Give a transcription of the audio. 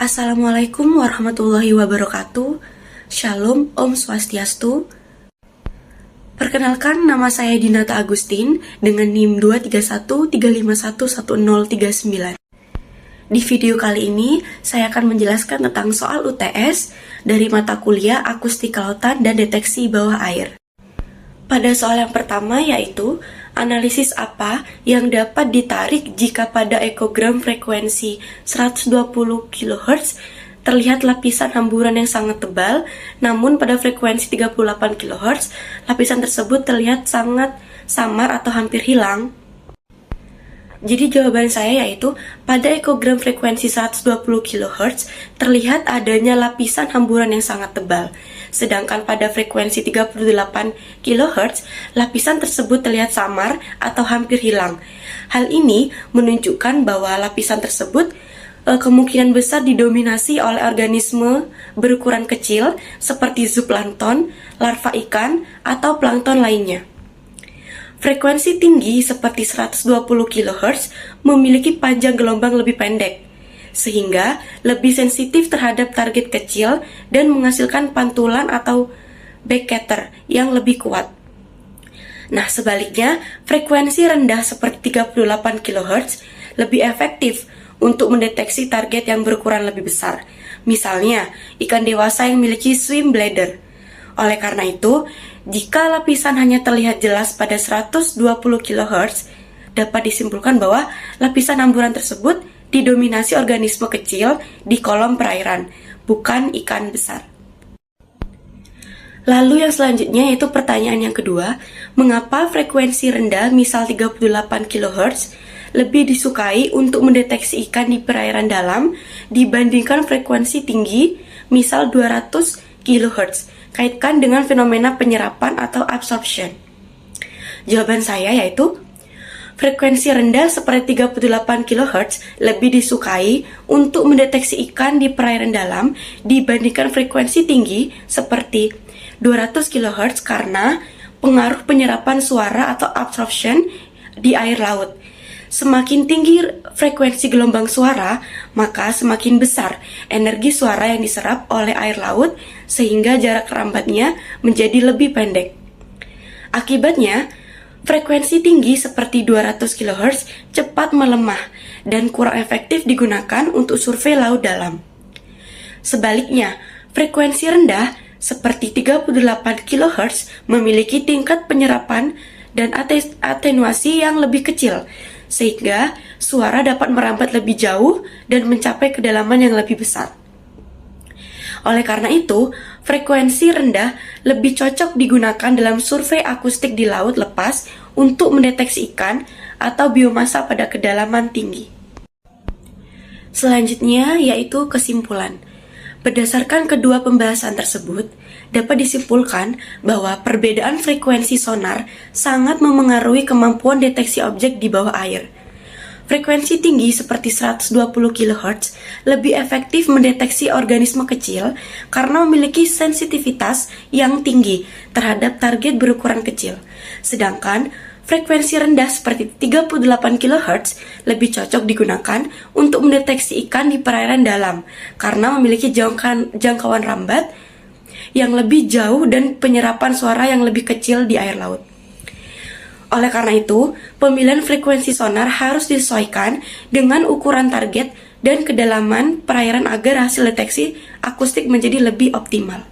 Assalamualaikum warahmatullahi wabarakatuh. Shalom, Om Swastiastu. Perkenalkan, nama saya Dinata Agustin dengan NIM 23135111039. Di video kali ini, saya akan menjelaskan tentang soal UTS dari mata kuliah Akustik Kelautan dan Deteksi Bawah Air. Pada soal yang pertama yaitu, analisis apa yang dapat ditarik jika pada ekogram frekuensi 120 kHz terlihat lapisan hamburan yang sangat tebal, namun pada frekuensi 38 kHz, lapisan tersebut terlihat sangat samar atau hampir hilang. Jadi jawaban saya yaitu, pada ekogram frekuensi 120 kHz terlihat adanya lapisan hamburan yang sangat tebal. Sedangkan pada frekuensi 38 kHz, lapisan tersebut terlihat samar atau hampir hilang. Hal ini menunjukkan bahwa lapisan tersebut kemungkinan besar didominasi oleh organisme berukuran kecil seperti zooplankton, larva ikan, atau plankton lainnya. Frekuensi tinggi seperti 120 kHz memiliki panjang gelombang lebih pendek, sehingga lebih sensitif terhadap target kecil dan menghasilkan pantulan atau backcatter yang lebih kuat. Nah, sebaliknya, frekuensi rendah seperti 38 kHz lebih efektif untuk mendeteksi target yang berukuran lebih besar. Misalnya, ikan dewasa yang memiliki swim bladder. Oleh karena itu, jika lapisan hanya terlihat jelas pada 120 kHz, dapat disimpulkan bahwa lapisan hamburan tersebut didominasi organisme kecil di kolom perairan, bukan ikan besar. Lalu yang selanjutnya yaitu pertanyaan yang kedua, mengapa frekuensi rendah misal 38 kHz lebih disukai untuk mendeteksi ikan di perairan dalam dibandingkan frekuensi tinggi misal 200 kHz? Kaitkan dengan fenomena penyerapan atau absorption. Jawaban saya yaitu, frekuensi rendah seperti 38 kHz lebih disukai untuk mendeteksi ikan di perairan dalam dibandingkan frekuensi tinggi seperti 200 kHz karena pengaruh penyerapan suara atau absorption di air laut. Semakin tinggi frekuensi gelombang suara, maka semakin besar energi suara yang diserap oleh air laut sehingga jarak rambatnya menjadi lebih pendek. Akibatnya, frekuensi tinggi seperti 200 kHz cepat melemah dan kurang efektif digunakan untuk survei laut dalam. Sebaliknya, frekuensi rendah seperti 38 kHz memiliki tingkat penyerapan dan atenuasi yang lebih kecil, sehingga suara dapat merambat lebih jauh dan mencapai kedalaman yang lebih besar. Oleh karena itu, frekuensi rendah lebih cocok digunakan dalam survei akustik di laut lepas untuk mendeteksi ikan atau biomasa pada kedalaman tinggi. Selanjutnya yaitu kesimpulan. Berdasarkan kedua pembahasan tersebut, dapat disimpulkan bahwa perbedaan frekuensi sonar sangat memengaruhi kemampuan deteksi objek di bawah air. Frekuensi tinggi seperti 120 kHz lebih efektif mendeteksi organisme kecil karena memiliki sensitivitas yang tinggi terhadap target berukuran kecil. Sedangkan frekuensi rendah seperti 38 kHz lebih cocok digunakan untuk mendeteksi ikan di perairan dalam karena memiliki jangkauan rambat yang lebih jauh dan penyerapan suara yang lebih kecil di air laut. Oleh karena itu, pemilihan frekuensi sonar harus disesuaikan dengan ukuran target dan kedalaman perairan agar hasil deteksi akustik menjadi lebih optimal.